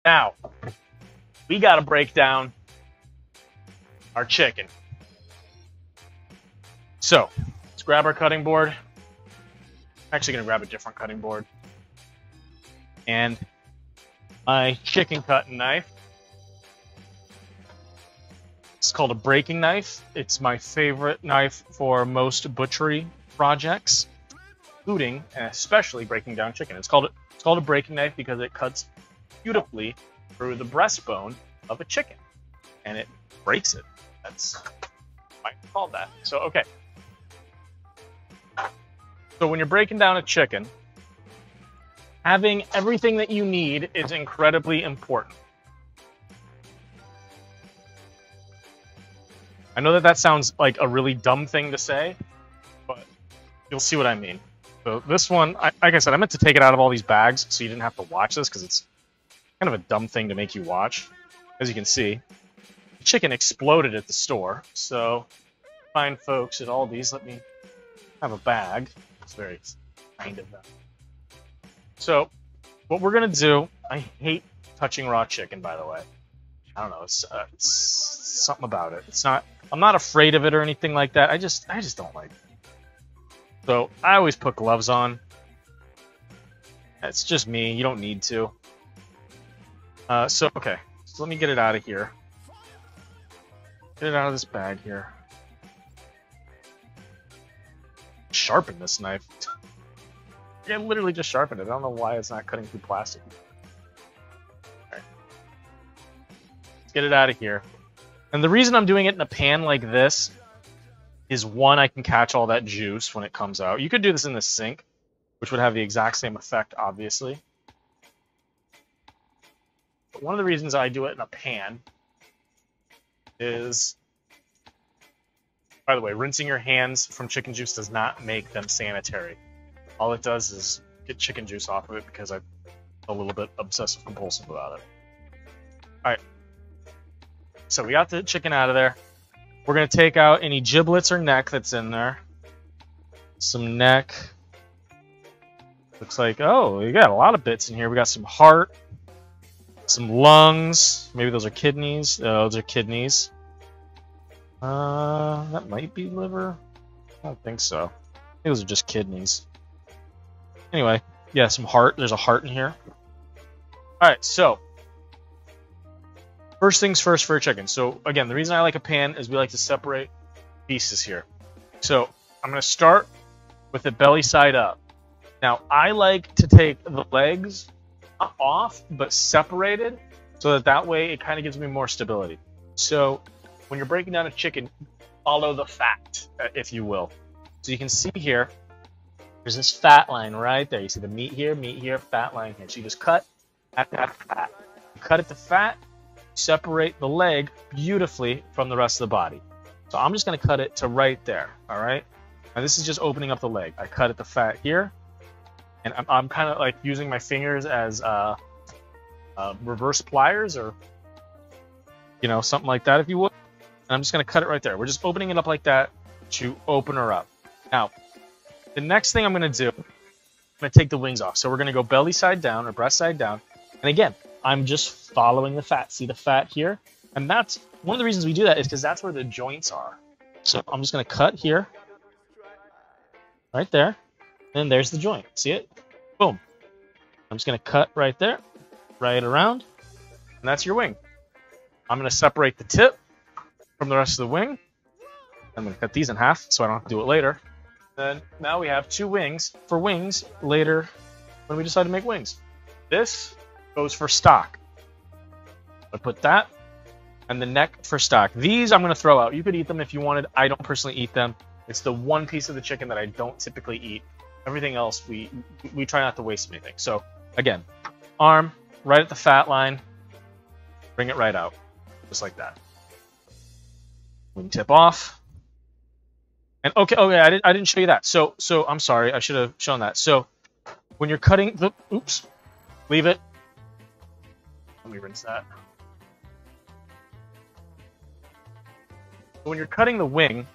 Now, we got to break down our chicken. So, let's grab our cutting board. I'm actually going to grab a different cutting board. And my chicken cutting knife. It's called a breaking knife. It's my favorite knife for most butchery projects, including and especially breaking down chicken. It's called a breaking knife because it cuts beautifully through the breastbone of a chicken, and it breaks it. That's why it's called that. So, okay. So when you're breaking down a chicken, having everything that you need is incredibly important. I know that sounds like a really dumb thing to say, but you'll see what I mean. So this one, like I said, I meant to take it out of all these bags so you didn't have to watch this because it's kind of a dumb thing to make you watch. As you can see, the chicken exploded at the store. So fine folks at Aldi's let me have a bag. It's very kind of them. So what we're going to do, I hate touching raw chicken, by the way. I don't know, it's something about it. It's not, I'm not afraid of it or anything like that. I just don't like it. So I always put gloves on. It's just me. You don't need to. Okay. So let me get it out of here. Get it out of this bag here. Sharpen this knife. I literally just sharpened it. I don't know why it's not cutting through plastic. Alright. Let's get it out of here. And the reason I'm doing it in a pan like this is, one, I can catch all that juice when it comes out. You could do this in the sink, which would have the exact same effect, obviously. But one of the reasons I do it in a pan is, by the way, rinsing your hands from chicken juice does not make them sanitary. All it does is get chicken juice off of it because I'm a little bit obsessive compulsive about it. Alright. So we got the chicken out of there. We're going to take out any giblets or neck that's in there. Some neck. Looks like, oh, we got a lot of bits in here. We got some heart, some lungs. Maybe those are kidneys. Those are kidneys. That might be liver. I don't think so. I think those are just kidneys. Anyway, yeah, some heart. There's a heart in here. Alright, so first things first for a chicken. So again, the reason I like a pan is we like to separate pieces here. So I'm going to start with the belly side up. Now, I like to take the legs off, but separated, so that way it kind of gives me more stability. So when you're breaking down a chicken, follow the fat, if you will. So you can see here, there's this fat line right there. You see the meat here, fat line here. So you just cut at that fat. You cut at the fat, separate the leg beautifully from the rest of the body. So I'm just going to cut it to right there, all right? And this is just opening up the leg. I cut at the fat here, and I'm kind of like using my fingers as reverse pliers, or you know, something like that, if you would. And I'm just going to cut it right there. We're just opening it up like that to open her up. Now, the next thing I'm going to do, I'm going to take the wings off. So we're going to go belly side down or breast side down. And again, I'm just following the fat. See the fat here? And that's one of the reasons we do that is because that's where the joints are. So I'm just going to cut here. Right there. And there's the joint. See it? Boom. I'm just going to cut right there. Right around. And that's your wing. I'm going to separate the tip from the rest of the wing. I'm going to cut these in half so I don't have to do it later. Then now we have two wings for wings later when we decide to make wings. This goes for stock. I put that and the neck for stock. These I'm going to throw out. You could eat them if you wanted. I don't personally eat them. It's the one piece of the chicken that I don't typically eat. Everything else, we try not to waste anything. So again, arm right at the fat line. Bring it right out. Just like that. Wing tip off. And okay, I didn't show you that. So I'm sorry, I should have shown that. So when you're cutting the, oops, leave it. Let me rinse that. When you're cutting the wing,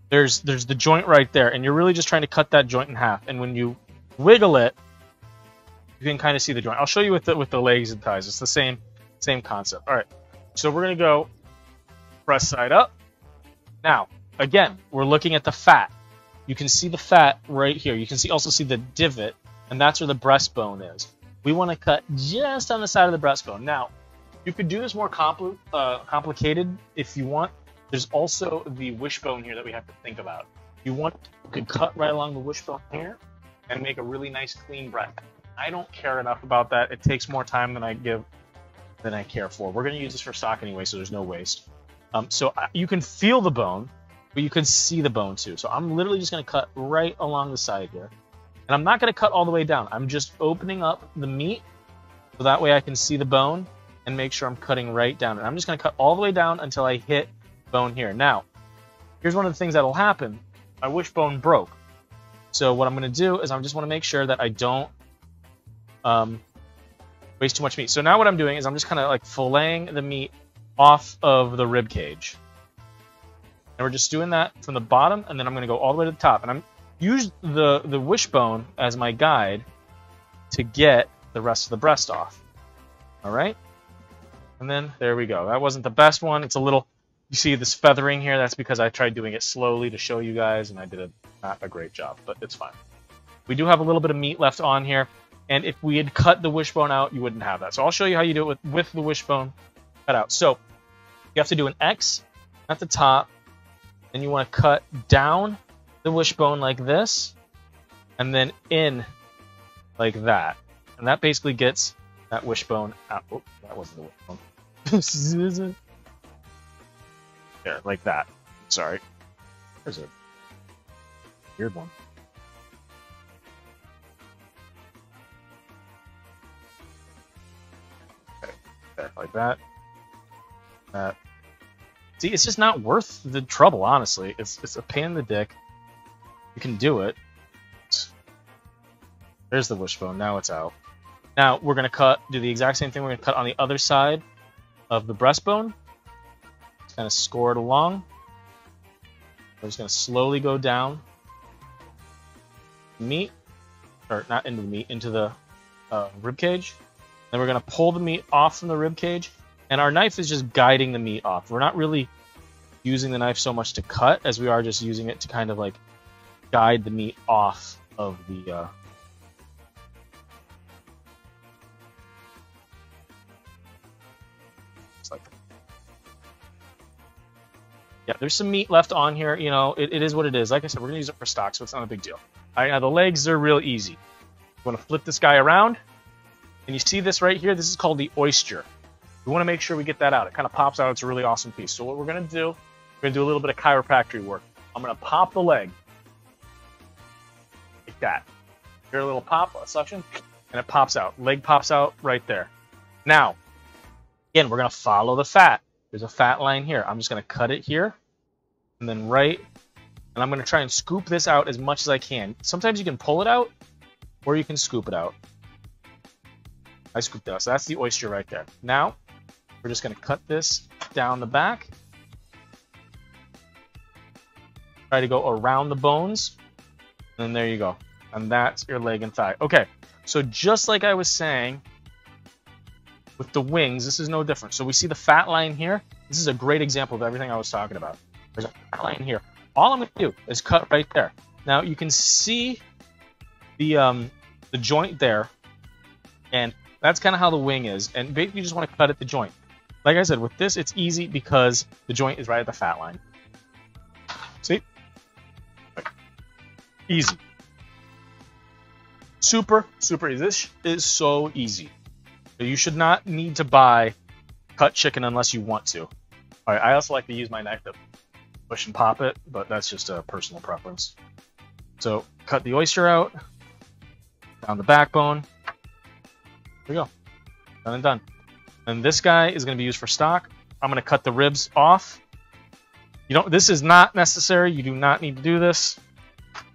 there's the joint right there, and you're really just trying to cut that joint in half. And when you wiggle it, you can kind of see the joint. I'll show you with the legs and thighs. It's the same concept. All right, so we're gonna go breast side up. Now, again, we're looking at the fat. You can see the fat right here. You can also see the divot, and that's where the breastbone is. We want to cut just on the side of the breastbone. Now, you could do this more complicated if you want. There's also the wishbone here that we have to think about. You could cut right along the wishbone here and make a really nice clean breast. I don't care enough about that. It takes more time than I care for. We're going to use this for stock anyway, so there's no waste. So you can feel the bone, but you can see the bone too. So I'm literally just going to cut right along the side here. And I'm not going to cut all the way down. I'm just opening up the meat so that way I can see the bone and make sure I'm cutting right down. And I'm just going to cut all the way down until I hit bone here. Now, here's one of the things that'll happen. My wishbone broke. So what I'm going to do is I just want to make sure that I don't waste too much meat. So now what I'm doing is I'm just kind of like filleting the meat off of the rib cage. And we're just doing that from the bottom, and then I'm going to go all the way to the top. And I'm use the wishbone as my guide to get the rest of the breast off. All right? And then there we go. That wasn't the best one. It's a little, you see this feathering here. That's because I tried doing it slowly to show you guys, and I did not a great job, but it's fine. We do have a little bit of meat left on here, and if we had cut the wishbone out, you wouldn't have that. So I'll show you how you do it with the wishbone cut out. So you have to do an X at the top, and you want to cut down the wishbone like this, and then in like that. And that basically gets that wishbone out. Oh, that wasn't the wishbone. There, like that. Sorry. There's a weird one. Okay, there, like that. See, it's just not worth the trouble, honestly. It's a pain in the dick. You can do it. There's the wishbone. Now it's out. Now we're going to do the exact same thing. We're going to cut on the other side of the breastbone. Just kind of score it along. We're just going to slowly go down the meat, or not into the meat, into the rib cage. Then we're going to pull the meat off from the rib cage, and our knife is just guiding the meat off. We're not really using the knife so much to cut as we are just using it to kind of like guide the meat off of the yeah, there's some meat left on here. You know, it is what it is. Like I said, we're going to use it for stock, so it's not a big deal. All right, now the legs are real easy. You want to flip this guy around, and you see this right here? This is called the oyster. We want to make sure we get that out. It kind of pops out. It's a really awesome piece. So what we're going to do, we're going to do a little bit of chiropractic work. I'm going to pop the leg. Like that. Hear a little pop, a suction, and it pops out. Leg pops out right there. Now, again, we're going to follow the fat. There's a fat line here. I'm just going to cut it here, and then and I'm going to try and scoop this out as much as I can. Sometimes you can pull it out, or you can scoop it out. I scooped it out, so that's the oyster right there. Now, we're just going to cut this down the back. Try to go around the bones, and there you go. And that's your leg and thigh. Okay, so just like I was saying, with the wings, this is no different. So we see the fat line here. This is a great example of everything I was talking about. There's a fat line here. All I'm going to do is cut right there. Now you can see the joint there, and that's kind of how the wing is. And basically you just want to cut at the joint. Like I said, with this, it's easy because the joint is right at the fat line. See? Easy. Super, super easy. This is so easy. So you should not need to buy cut chicken unless you want to. All right, I also like to use my knife to push and pop it, but that's just a personal preference. So cut the oyster out, down the backbone. There we go. Done and done. And this guy is going to be used for stock. I'm going to cut the ribs off. This is not necessary. You do not need to do this.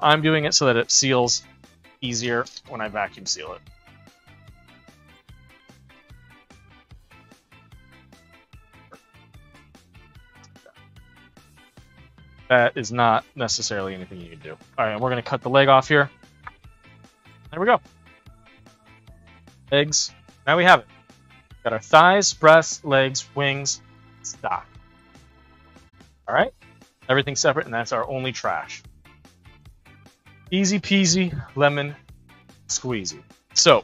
I'm doing it so that it seals easier when I vacuum seal it. That is not necessarily anything you can do. All right, we're going to cut the leg off here. There we go. legs. Now we have it. Got our thighs, breasts, legs, wings, stock. All right, everything separate, and that's our only trash. Easy peasy, lemon squeezy. So